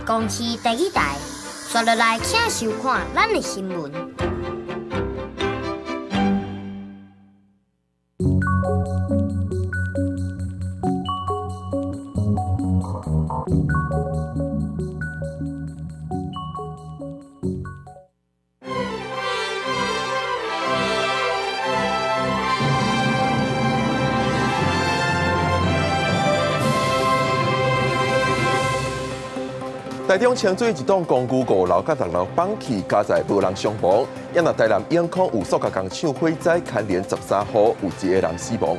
公司第一台，刷落来请收看咱的新闻。台中清水一栋公寓5楼甲6楼放弃，加在无人伤亡。也那台南永康有塑胶工厂火灾，牵连13户，有1个人死亡。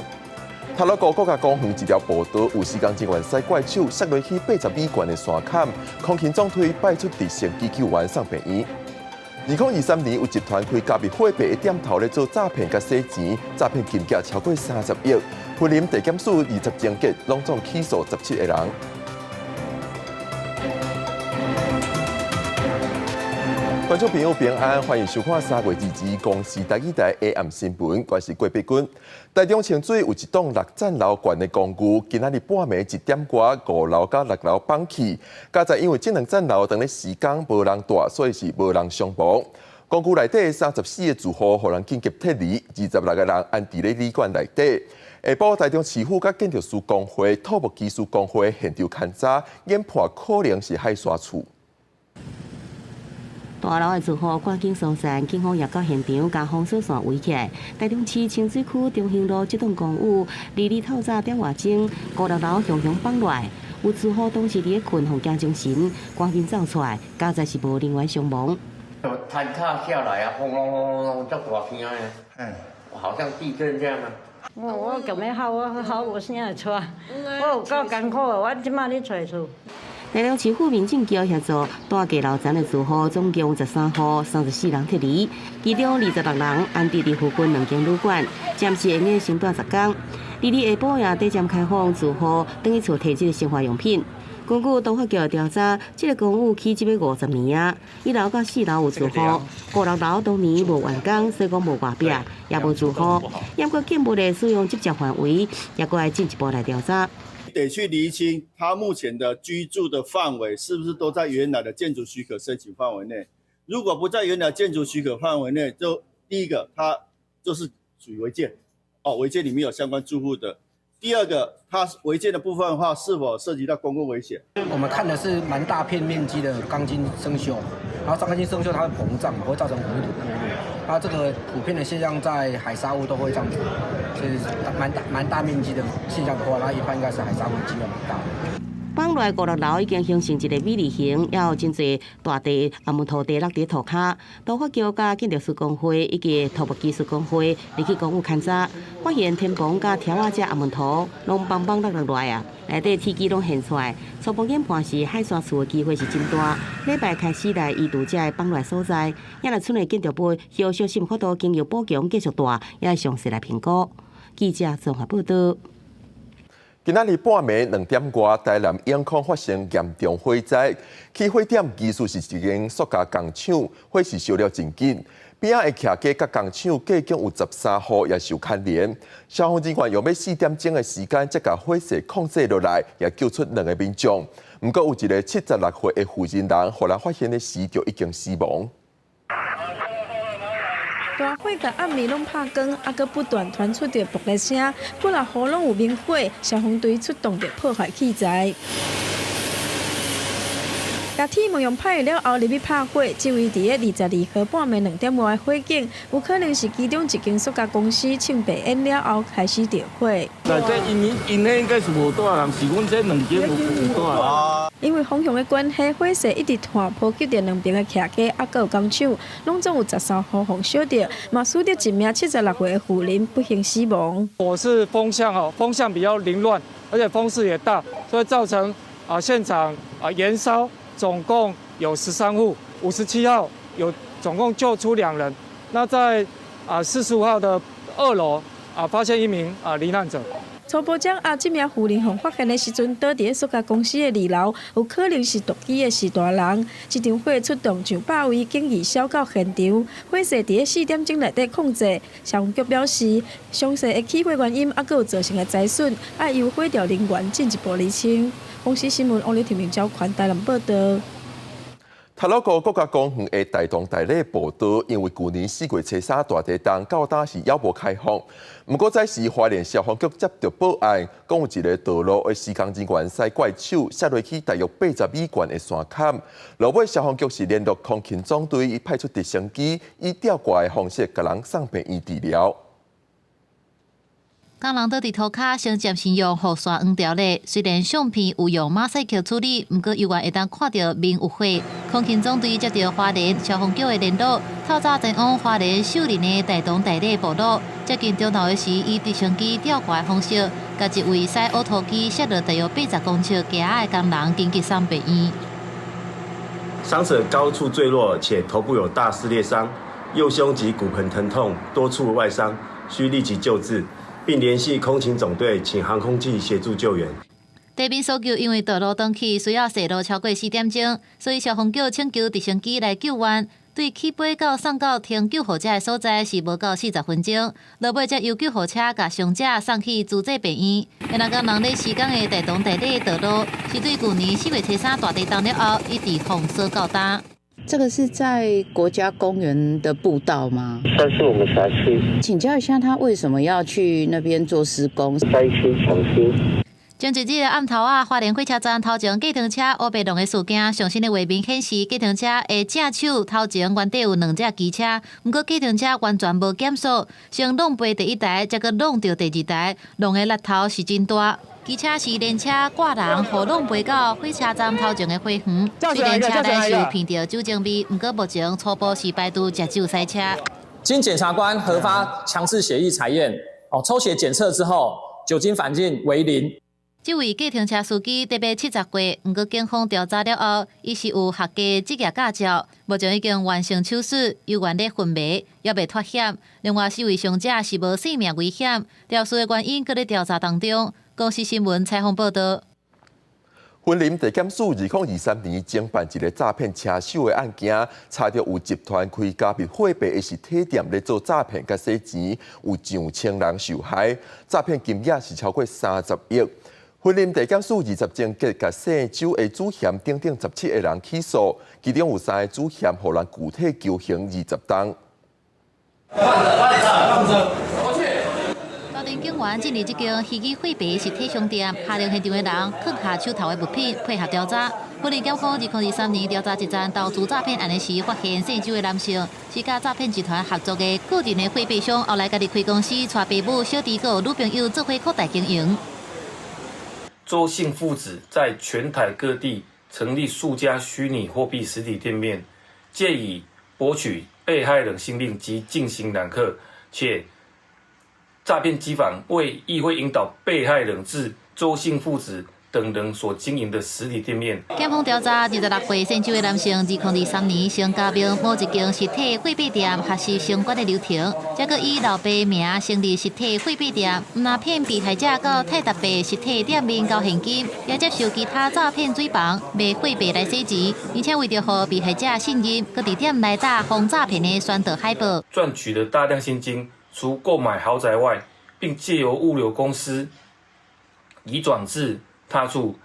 头路国家公园一条步道有施工人员使怪手摔落去80米悬的山坎，空勤总队派出直升机救援送病院。2023年有集团开加密货币的店头咧做诈骗甲洗钱，诈骗金额超过30亿。云林地检署20侦结，拢总起诉17个人。观众朋友平安，欢迎收看3月22日公视台语台 AM 新闻，我是郭碧君。台中清水有一栋6层楼高的公寓，今仔日半暝1点多5楼甲6楼放弃，加在因为这2层楼当咧施工无人住，所以是无人伤亡。公寓内底34个住户，互人紧急撤离，26个人安置咧旅馆内底。下晡台中市府甲建筑师工会、土木技术工会现场勘查，研判可能是海沙厝。大楼的住户赶紧疏散，警方也到现场将封锁线围起来。台中市清水区中兴路这栋公寓，离日透早点外钟，5、6楼熊放落来，有住户当时伫咧困，互惊精神，赶紧走出来，加在是无人员伤亡。坍塌下来啊，轰隆隆隆，这大声啊！好像地震这样啊。我咁样好，我现在出，我有够艰苦，我即马咧找厝。台中市府民政局协助大架楼层的住户总共13户，34人撤离，其中26人安置伫附近2间旅馆，暂时会用先住10天。日下晡也短暂开放住户等于厝提这个生活用品。根据东法局调查，这个公寓起这要50年啊，1楼到4楼有住户，5、6楼当年无完工，所以讲无外壁，也无住户。验过建物的使用执照范围，也过来进一步来调查。得去厘清他目前的居住的范围是不是都在原来的建筑许可申请范围内。如果不在原来建筑许可范围内，就第一个，它就是属于违建，违建里面有相关住户的。第二个，它违建的部分的话，是否涉及到公共危险？我们看的是蛮大片面积的钢筋生锈，然后钢筋生锈它会膨胀，会造成糊土过路。它这个普遍的现象在海沙屋都会这样子，所以蛮大面积的现象的话，那一般应该是海沙屋机会蛮大的。放落5、6楼已经形成一个 V 字形，也有真侪大地、木土地落伫涂骹。都法局甲建筑师工会以及土木技术工会入去公寓勘查，发现天棚甲条仔这木头拢邦邦落来啊，内底铁基拢现出来。初步研判是海沙厝的机会是真大。礼拜开始来移除这个放落所在，也来村内建筑部后续是否都经由补强继续大，也详细来评估。记者综合报道。今仔日半暝2点多，台南永康发生严重火灾，起火点技术是一间塑胶工厂，火势烧了真紧。边仔的徛家甲工厂计共有13户也受牵连。消防人员用要4点钟的时间，才把火势控制落来，也救出2个民众。不过有一个76岁的妇人，后来发现的时就已经死亡。大火甲暗暝拢拍光，阁不断传出着爆裂声，几啊户拢有明火，消防队出动着破坏器材。甲铁门用歹了后入去拍火，这位伫个22号半暝2点外的火警，有可能是其中一间塑胶公司庆白烟了后开始着火。那这因应该是无大人，是阮这2间有大。因为风向的关系，火势一直传波及着2边的徛家，阁有工厂，拢总有13户焚烧着，嘛死着一名76岁的妇人不幸死亡。火是风向比较凌乱，而且风势也大，所以造成现场燃烧。总共有13户，57号有总共救出2人。那在45号的2楼发现1名罹难者。初步将这名妇人发现的时阵，倒伫塑胶公司的2楼，有可能是毒机的是大人。这场火出动上百位警力烧到现场，火势伫4点钟内底控制。消防局表示，详细的起火原因阁有造成的灾损，由火调人员进一步厘清。公司新闻王丽婷、赵宽台南报道。太鲁阁国家公园的大同大礼步道，因为去年4月初3大地震到今是还无开放。不过，这时花莲消防局接到报案，讲有一个道路的施工人员使怪手摔落去大约80米高的山坎。落尾消防局是联络空勤总队，派出直升机以吊挂的方式，给人送病院治疗。工人倒伫涂骹先接先用雨刷黄条咧，虽然相片有用马赛克处理，不过意外会当看到面有火。空勤总队接到花莲消防局的联络，透早前往花莲秀林的大同大礼步道，接近中头的时，以直升机吊挂的方式，甲一位驶乌托机摔落大约80公尺架的工人紧急送病院。伤者高处坠落，且头部有大撕裂伤，右胸及骨盆疼痛，多处外伤，需立即救治。并联系空勤总队，请航空器协助救援。地面搜救因为道路断去，需要驶路超过4点钟，所以消防局请求直升机来救援。对起飞到送到停救护车的所在是无到40分钟，落尾才由救护车甲伤者送去主治病院。那工人咧施工的大同大礼道路，是对去年4月初3大地震了后一直封锁到今。这个是在国家公园的步道吗？但是我们辖区。请教一下，他为什么要去那边做施工？灾区抢修。前一日暗头花莲火车站头前计程车乌白龙的事件，上新的画面显示，计程车的正手头前原底有2只机车，不过计程车完全无减速，先弄飞第一台，再搁弄到第二台，弄的力头是真大。机车是连车挂人，互弄飞到火车站头前的花园。虽然车内是有闻到酒精味，不过目前初步是排除食酒塞车。经检察官核发强制血液采验，抽血检测之后，酒精反应为0。这位计程车司机特别70岁，不过警方调查了后，伊是有合格职业驾照，目前已经完成手术，由原咧昏迷，也未脱险。另外4位伤者是无生命危险，肇事的原因搁咧调查当中。公司新闻采访报道。云林地检署2023年侦办一个诈骗车手的案件，查到有集团开加密货币的实体店咧做诈骗甲洗钱，有上千人受害，诈骗金额是超过30亿。云林地检署20侦结甲姓周的主嫌等17个人起诉，其中有3个主嫌互人具体求刑20档。高庭警员进入这间虚拟货币实体商店，下令现场的人放下手头的物品，配合调查。云林检方2023年调查一桩投资诈骗案的时，发现姓周的男性是甲诈骗集团合作的个人的货币商，后来家己开公司，带爸母、小弟和女朋友做伙扩大经营。周姓父子在全台各地成立数家虚拟货币实体店面，借以博取被害人性命及进行揽客，且诈骗机房亦会引导被害人至周姓父子等人所经营的实体店面。检方调查26岁姓周的男性，2023年先加入某一间实体货币店学习相关的流程，再搁以老爸名成立实体货币店，唔但骗被害者到泰达币实体店面交现金，也接受其他诈骗水房卖货币来洗钱，而且为着让被害者信任，搁伫店内打防诈骗的宣导海报，赚取了大量现金。除购买豪宅外，并借由物流公司移转至他处，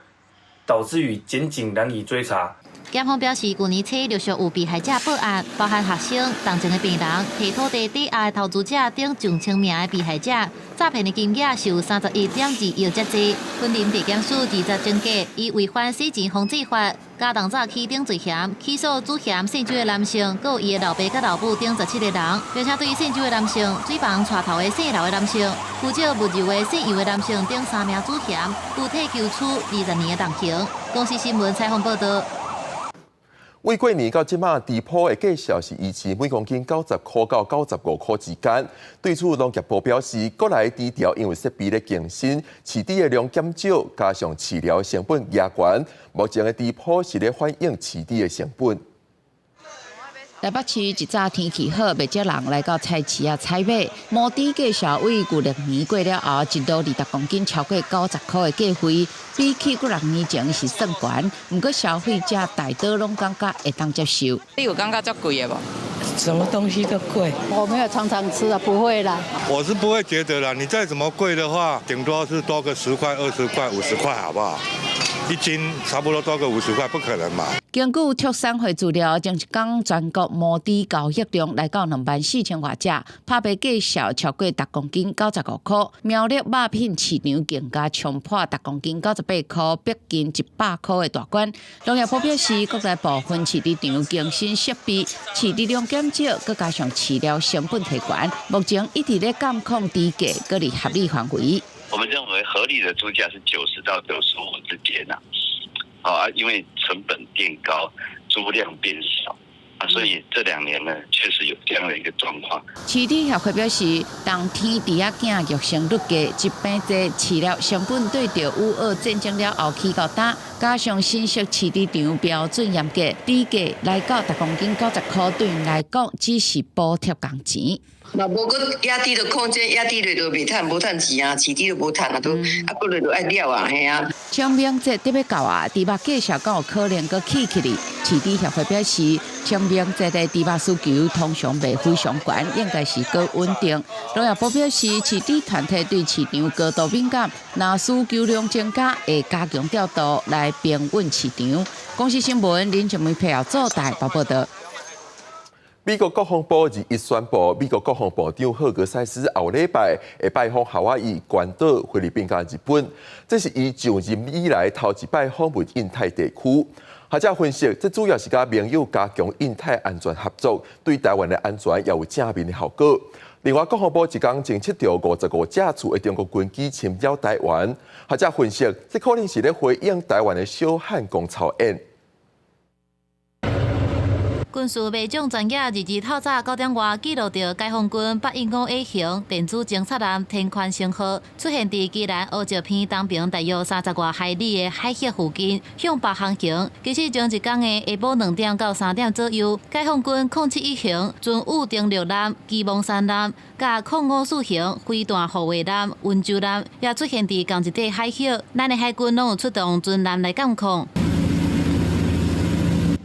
导致与检警难以追查。检方表示，去年初陆续有被害者报案，包含学生、同情的病人、提土地抵押的投资者等上千名的被害者，诈骗的金额是有31.2亿这多。云林地检署20侦结，以违反洗钱防治法、加重诈欺等罪嫌，起诉主嫌姓周的男性，佮伊的老爸甲老母等17个人，并且对姓周的男性、水房带头的姓刘的男性、负责物流的姓尤的男性等3名主嫌，具体求处20年的重刑。公司新闻采访报道。为过年到即马，地铺的价销是维持每公斤90块到95块之间。对此，农业部表示，国内低调，因为设备咧更新，饲猪的量减少，加上饲料成本也悬，目前的地铺是咧反映饲猪的成本。台北市一早天气好，袂少人来到菜市啊采买。毛猪价销为旧历年过了后，一度20公斤超过90块的价位，比起过2年前是算悬。不过消费者大多拢感觉会当接受。你有感觉较贵的无？什么东西都贵。我没有常常吃啊，不会啦。我是不会觉得啦，你再怎么贵的话，顶多是多个10块、20块、50块，好不好？ 1斤差不多多个50块，不可能嘛。根据畜产会资料，前一天全国毛猪交易量来到24000多只，拍卖价少超过10公斤95块。苗栗肉品市场更加冲破10公斤98块，逼近100块的大关。农业部表示，国内部分饲猪场更新设备，饲猪量减少，再加上饲料成本提悬，目前一直在监控猪价，搁伫合理范围。我们认为合理的猪价是90到95之间呐。因为成本变高，猪量变少。所以这2年呢，确实有这样的一个状况。饲猪协会表示，当天猪仔囝育成率低、疾病多、饲料成本对着乌俄战争了后起较大，加上新式饲猪场标准严格，猪价来到10公斤90块，对因来讲只是补贴工钱。那无个压低的空间，压低了就袂趁，无趁钱啊，饲猪就无趁啊，都过来就爱了啊，系啊。清明节特别到啊，猪肉价上敢有可能搁起去哩。饲猪协会表示，清明节的猪肉需求通常袂非常高，应该是够稳定。农业部表示，饲猪团体对市场高度敏感，若需求量增加，会加强调度来平稳市场。公司新闻林俊梅配合做台北报道。美国国防部日宣布，美国国防部长赫格塞斯后礼拜会拜访夏威夷、关岛、菲律宾加日本，这是伊就任以来头一摆访问印太地区。学者分析，这主要是甲盟友加强印太安全合作，对台湾的安全也有正面的效果。另外，国防部一天侦测到55架次的中国军机侵扰台湾，学者分析，这可能是咧回应台湾的小汉光操演。军事卫将专业22透早9点外记录到解放军815A 型电子侦察舰天宽星号出现伫宜兰乌石片东边大约30外海里的海峡附近，向北航行。其实前一天的下晡2点到3点左右，解放军071型军武登陆舰、基蒙山舰、甲054型飞弹护卫舰、温州舰也出现伫同一块海峡，咱的海军拢有出动军舰来监控。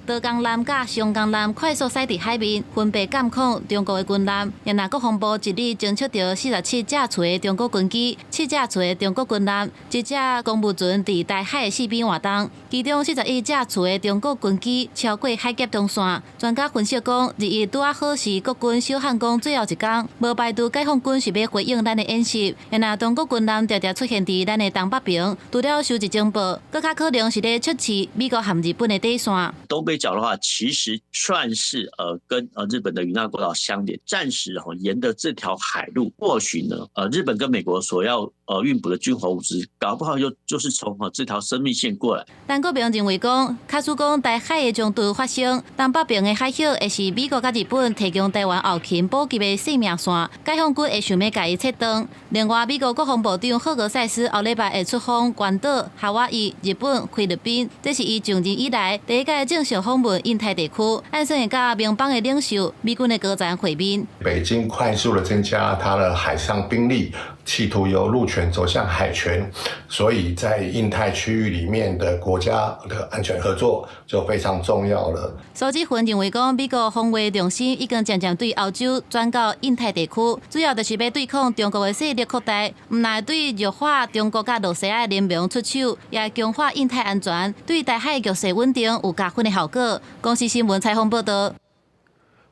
德江舰甲上江舰快速驶伫海面，分别监控中国的军舰。也那国防部一日侦测到47架次的中国军机、7架次的中国军舰、1只公务船伫台海的四边活动。其中41架次的中国军机超过海峡中线。专家分析讲，日拄啊好是国军小汉光最后一天，无排除解放军是要回应咱的演习。也那中国军舰常常出现伫咱的东北边，除了收集情报，更加可能是咧测试美国和日本的底线。东北角的话，其实算是跟日本的与那国岛相连，暂时沿着这条海路，或许呢日本跟美国所要运补的军火物资，搞不好就是从这条生命线过来。但国民认为讲，假使讲台海的冲突发生，东北边的海峡会是美国甲日本提供台湾后勤补给的生命线，解放军会想要甲伊切断。另外，美国国防部长赫格塞斯后礼拜会出访关岛、夏威夷、日本、菲律宾，这是伊就任以来第一届正式访问印太地区，按算会甲盟邦的领袖、美军的高层会面。北京快速的增加它的海上兵力，企图由陆权走向海权，所以在印太区域里面的国家的安全合作就非常重要了。苏志芬认为讲，美国防卫重心已经渐渐对欧洲转到印太地区，主要就是要对抗中国的势力扩大，唔但对弱化中国甲罗西亚联盟出手，也强化印太安全，对台海局势稳定有加分的效果。公司新闻采访报道。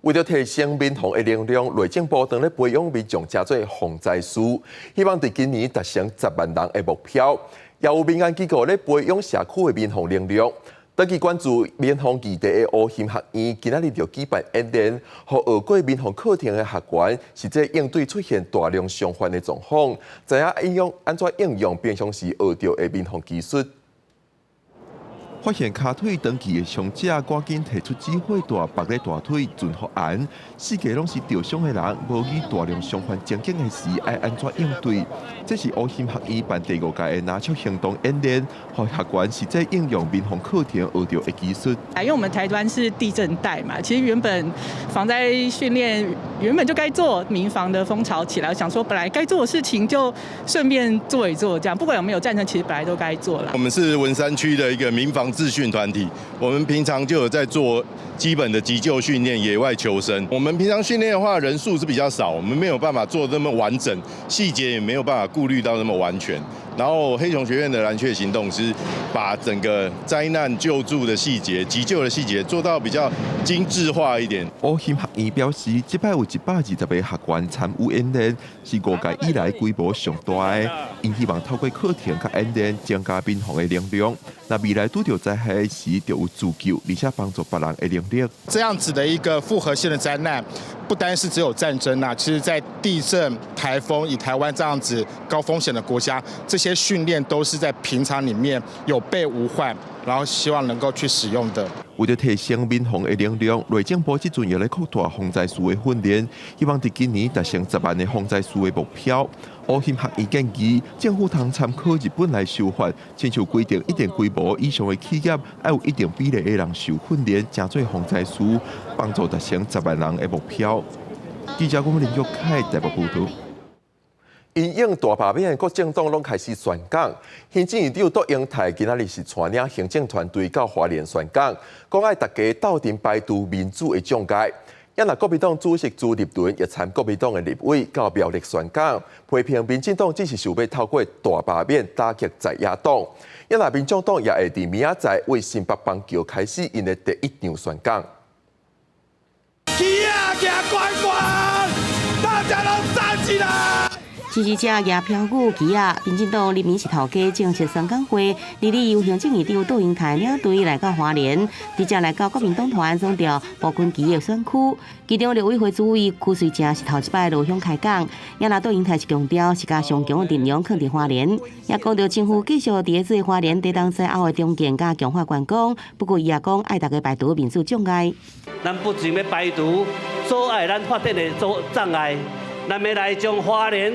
为了提升民防的能量，内政部正咧培养民众加做防灾师，希望在今年达成10万人的目标。也有民间机构咧培养社区的民防能力。当期关注民防基地的乌心学院，今仔日就举办演练，和学过民防课程的学员，实际应对出现大量伤患的状况，知影安怎应用平常时学到的民防技术。发现骹腿长期的伤者，赶紧提出指挥大绑咧大腿尽复原。世界拢是受伤的人，无遇大量伤患情景的时，爱安怎应对？这是乌心学院办第5届的拿枪行动演练，和学员实际应用民防课程学到的技术。因为我们台湾是地震带嘛，其实原本防灾训练原本就该做，民防的风潮起来，想说本来该做的事情就顺便做一做，这样不管有没有战争，其实本来都该做了。我们是文山区的一个民防自训团体，我们平常就有在做基本的急救训练、野外求生。我们平常训练的话，人数是比较少，我们没有办法做那么完整，细节也没有办法顾虑到那么完全。然后黑熊学院的蓝雀行动师把整个灾难救助的细节、急救的细节做到比较精致化一点。乌兴学院表示，这摆有120个学员参与演练，是5届以来规模上大的。因希望透过课程甲演练，增加民防的能量。那未来拄到灾害时，就有自救，而且帮助别人的能力。这样子的一个复合性的灾难，不单是只有战争啊，其实在地震、台风，以台湾这样子高风险的国家，这些训练都是在平常里面有备无患，然后希望能够去使用的。为了提升民防的能量，内政部这阵也来扩大防灾师的训练，希望在今年达成10万的防灾师的目标。乌兴学院建议政府通参考日本来修法，亲像规定一定规模以上的企业要有一定比例的人受训练，成做防灾师，帮助达成10万人的目标。记者林玉凯台北报道。因应大罢免，各政党拢开始宣讲。行政院长杜英泰今仔日是带领行政团队到花莲宣讲，讲爱大家斗阵排除民主的障碍。也那国民党主席朱立伦也参国民党的立委到苗栗宣讲，批评民进党只是想要透过大罢免打击在野党。也那民众党也会伫明仔载为新北邦桥开始因的第一场宣讲。大家都站起来！支持者举飘鼓旗啊！民进党立民是头家正式宣讲会，日由行政院长杜英泰领队来到花莲，直接来到国民党团总调部分旗的选区。其中立委会主委邱瑞正是头一摆落乡开讲，也拿杜英泰是强调是甲上强的阵容放伫花莲，也讲到政府继续伫做花莲地动灾后的重建甲强化观光。不过伊也讲爱大家排除民主障碍。咱不仅要排除阻碍咱发展的障碍，咱要来将花莲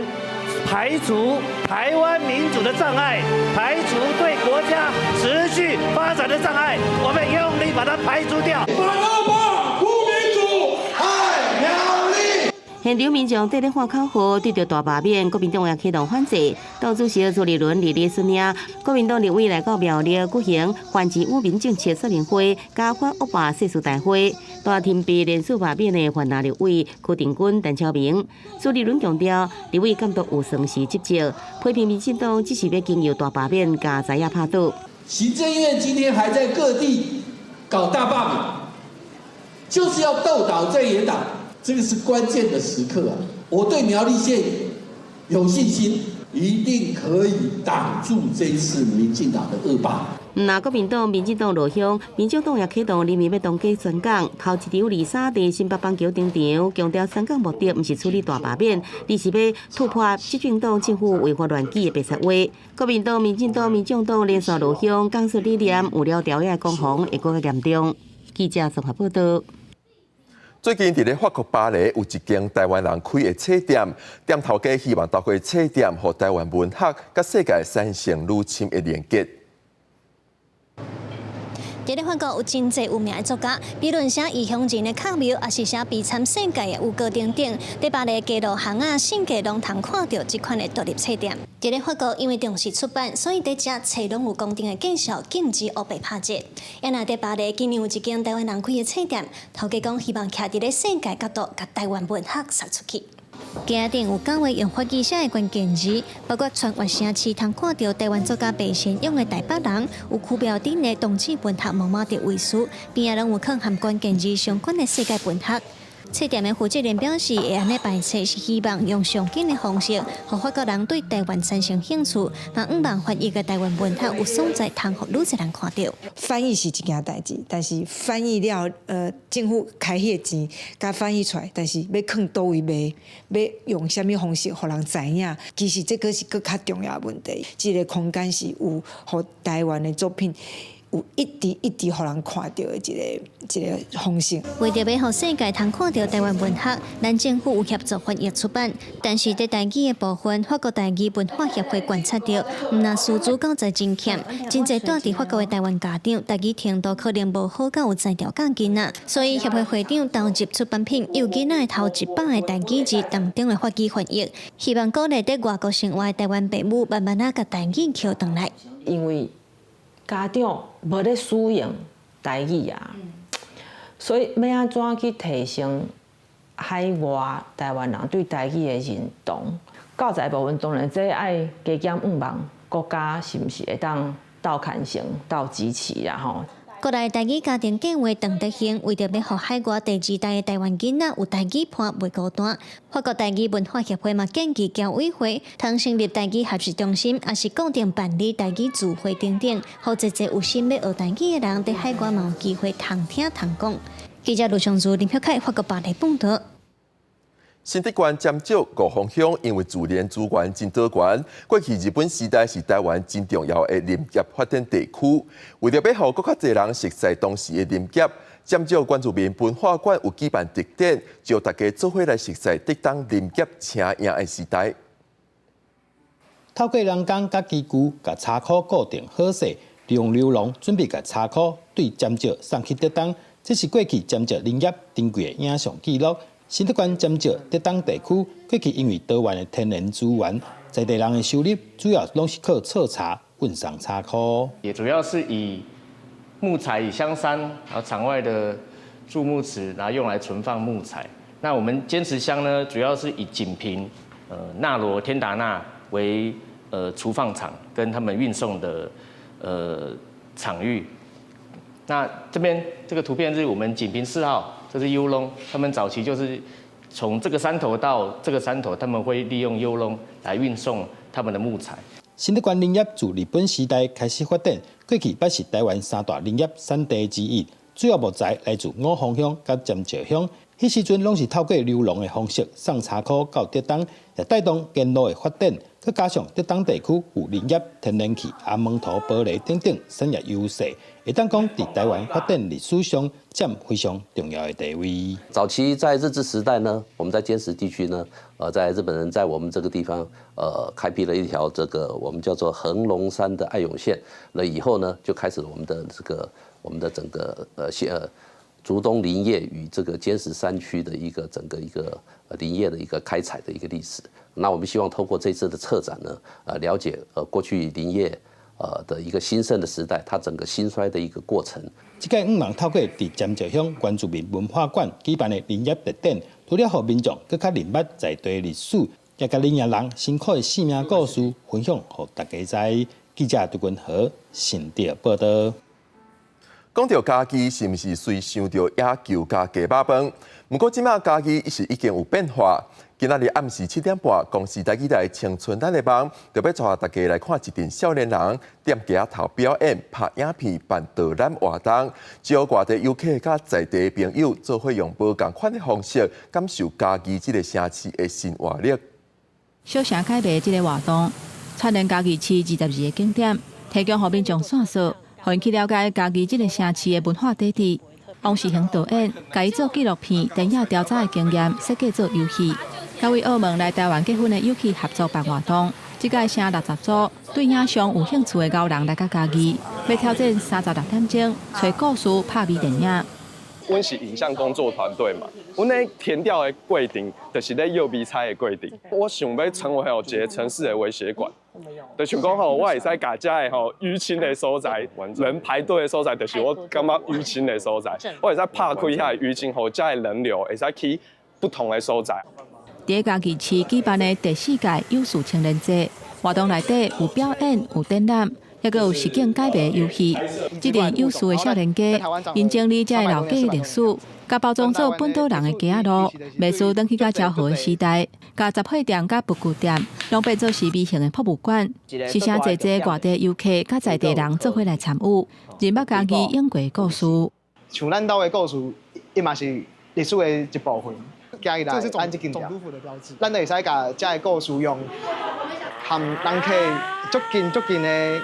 排除台湾民主的障碍，排除对国家持续发展的障碍，我们用力把它排除掉。不民主，爱苗栗。现场民众在喊口号，对着大罢免，国民党也启动反制。党主席朱立伦日率领国民党立委来到苗栗举行反治污民政策说明会，加反恶霸誓词大会。大天被连续罢免的泛蓝立委柯定君、陈超明，朱立伦强调，立委监督有诚实执政，批评民进党只是要经由大罢免加在野拍倒。行政院今天还在各地搞大罢免，就是要斗倒在野党。这个是关键的时刻啊！我对苗栗县有信心，一定可以挡住这一次民进党的恶霸。那国民党、民进党落乡，民众党也启动人民要当家宣讲。头一场23在新北邦桥登场，强调宣讲目的不是处理大罢免，而是要突破执政党政府违法乱纪的白话话。国民党、民进党、民众党连续落乡，讲述理念有了条的攻防会更加严重。记者综合报道。最近伫咧法国巴黎有一间台湾人开的册店，店头家希望透过册店，和台湾文学甲世界产生愈深的连结。伫咧法国有真侪有名的作家，比如写异乡人的巧妙，也是写悲惨世界的有高等等。伫巴黎街路巷啊、新街拢通看到这款的独立册店。伫咧法国，因为重视出版，所以伫遮册拢有固定的介绍，禁止黑白拍折。也那伫巴黎，今年有一间台湾人开的册店，头家讲希望徛伫咧世界角度，甲台湾文学杀出去。家顶有9位用法语写的关键字，包括全越城市通看到台湾作家白先勇的台北人，有区标顶的同志文学毛毛的位数，边仔拢有放含关键字相关的世界文学。册店的负责人表示，会安尼摆册是希望用上紧的方式，让法国人对台湾产生兴趣，嘛毋望翻译嘅台湾文学有所在，通互愈侪人看到。翻译是一件代志，但是翻译了，政府开迄个钱，甲翻译出来，但是要放倒位卖，要用什么方式，互人知影，其实这个是更较重要的问题。这个空间是有互台湾的作品。有一直互人看到的一个方式。为着要互世界通看到台湾文学，咱政府有协助翻译出版，但是在台语的部分，法国台语文化协会观察到，那师资教材真欠，真侪住伫法国的台湾家长，台语程度可能无好到有才调教囡仔，所以协会会长投入出版品，有囡仔头100个台语字当中的法语翻译，希望鼓励在外国生活的台湾父母慢慢甲台语捡回来。因为家长无咧使用台语啊，所以要安怎去提升海外台湾人对台语的认同？教材部分当然这爱加减5万，国家是毋是会当倒砍成倒集齐啦吼。国内台语家庭计划邓德兴为着要让海外第二代的台湾囡仔有台语伴袂孤单，法国台语文化协会嘛建议侨委会通成立台语学习中心，也是固定办理台语聚会等等，好一有心要学台语的人在海外嘛有机会通听通讲。记者卢尚珠、林晓凯，法国巴黎报道。新竹县尖石五峰乡因为自然资源真多元，过去日本时代是台湾真重要的林业发展地区。为了要让更较侪人熟悉当时的林业，尖石原住民文化馆有举办特展，招大家做伙来熟悉抵挡林业车赢的时代。透过人工甲基具，甲茶库固定好势，利用流笼准备甲茶库对尖石送去抵挡，这是过去尖石林业珍贵的影像记录。新竹县尖石抵挡地区过去因为多元的天然资源，在地人的收入主要拢是靠采茶运上茶库，也主要是以木材以香山，然后场外的贮木池，然后用来存放木材。那我们坚持乡呢，主要是以锦屏、纳罗、天达纳为储放场跟他们运送的场域。那这边这个图片是我们锦屏4号。这是幽龙，他们早期就是从这个山头到这个山头，他们会利用幽龙来运送他们的木材。新竹县林业自日本时代开始发展，过去捌是台湾三大林业产地之一，主要木材来自五峰乡甲尖石乡。迄时阵拢是透过流笼的方式送茶库到竹东，也带动建路的发展。佮加上竹东地区有林业、天然气、阿蒙土、玻璃等等产业优势，会当讲伫台湾发展历史上占非常重要的地位。早期在日治时代呢，我们在尖石地区呢，在日本人在我们这个地方开辟了一条这个我们叫做横龙山的爱永线。那以后呢，就开始了我们的整个竹东林业与这个尖石山区的整个林业的一个开采的一个历史。那我们希望透过这次的策展呢，了解过去林业的一个兴盛的时代，它整个兴衰的一个过程。这届5人透过伫尖石乡原住民文化馆举办的林业特展，除了让民众更加认捌在地历史，也甲林业人辛苦的生命故事分享，给大家知。记者杜君和新竹报道。讲到家己，是毋是随想到野球加鸡肉饭？不过即马家己已经有变化。今仔日暗时7点半，公司台语台青春咱的梦，就要带大家来看一群少年人踮街头表演、拍影片、办导览活动，招外地游客甲在地朋友做伙用无共款的方式，感受家己这个城市的新活力。小城改变这个活动，串联家己市22个景点，提供予民众线索，互因去了解家己这个城市的文化底蕴。王世恒导演，家己做纪录片、电影调查的经验，设计做游戏。甲为澳门来台湾结婚的友企合作办活动，这届剩60组对影像有兴趣的高人来甲家己，要挑战36点钟找故事拍微电影。阮是影像工作团队嘛，阮咧填调的过程，就是咧诱比猜的过程。我想要成为一个城市的微血管，就想讲吼，我会使甲遮的吼淤青的所在，人排队的所在，就是我感觉淤青的所在。我会使拍开遐淤青，互遮的人流会使去不同的所在。伫家己市举办的第4届优秀青年节活动内底有表演、有展览，也阁有实景改编游戏。这群优秀的少年家，因整理这老家的历史，甲包装做本岛人的家路，袂输登去甲昭和的时代。甲杂货店、甲布具店，拢变做是微型的博物馆，是请侪外地游客甲在地人做伙来参与，认捌家己永过故事。像咱岛的故事，伊嘛是历史的一部分。加起来，咱这总督府的标志，咱就会使甲这个故事用和人客足近的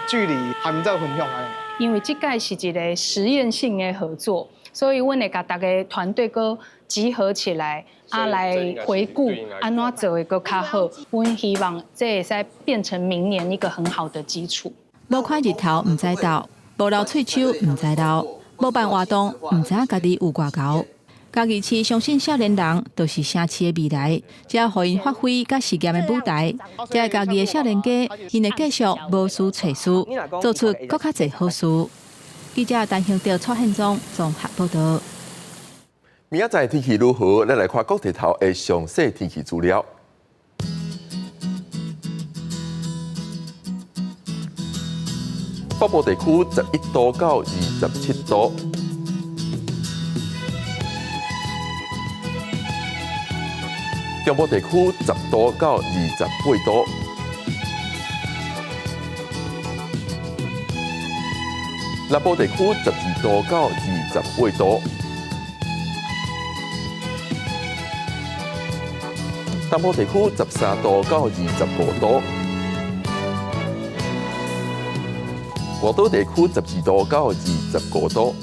距离，含做分享安尼。因为这届是一个实验性的合作，所以阮会甲大家团队个集合起来，来回顾安怎做会个较好。阮希望这会使变成明年一个很好的基础。无看日头唔知道，无流喙手唔知道，无办活动唔知影家己有偌高。家己市相信少年人就是城市的未来，只要互因发挥甲实验的舞台，这家己的少年家，因会继续无私揣事，做出更较侪好事。记者陈兴德、蔡宪忠综合报道。明仔载天气如何？咱来看各地头的详细天气资料。北部地区11度到27度。中部地区10度到28度。南部地区12度到28度。东部地区13度到25度。外岛地区12度到25度。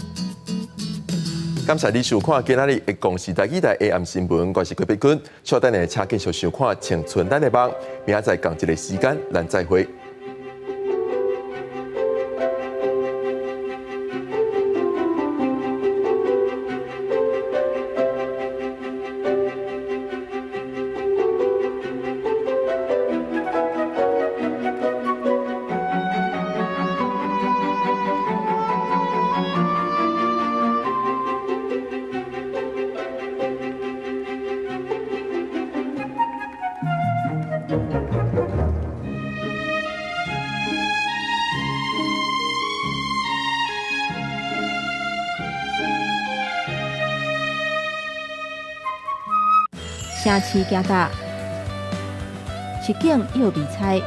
感谢你收看今仔日的公视台语台 AM 新闻，我是郭碧君。稍等下，请继续收看《青春咱的梦》，明仔载同一个时间，咱再会。城市行大，实景又味菜。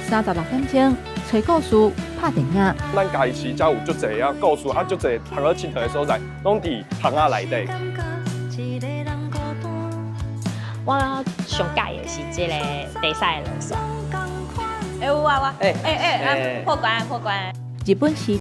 36点钟，找故事拍电影。咱家己市才有足侪啊故事啊，足侪通好佚佗的所在，拢伫巷仔内底。我上介的是这个地赛的路线。有啊，破关。日本是。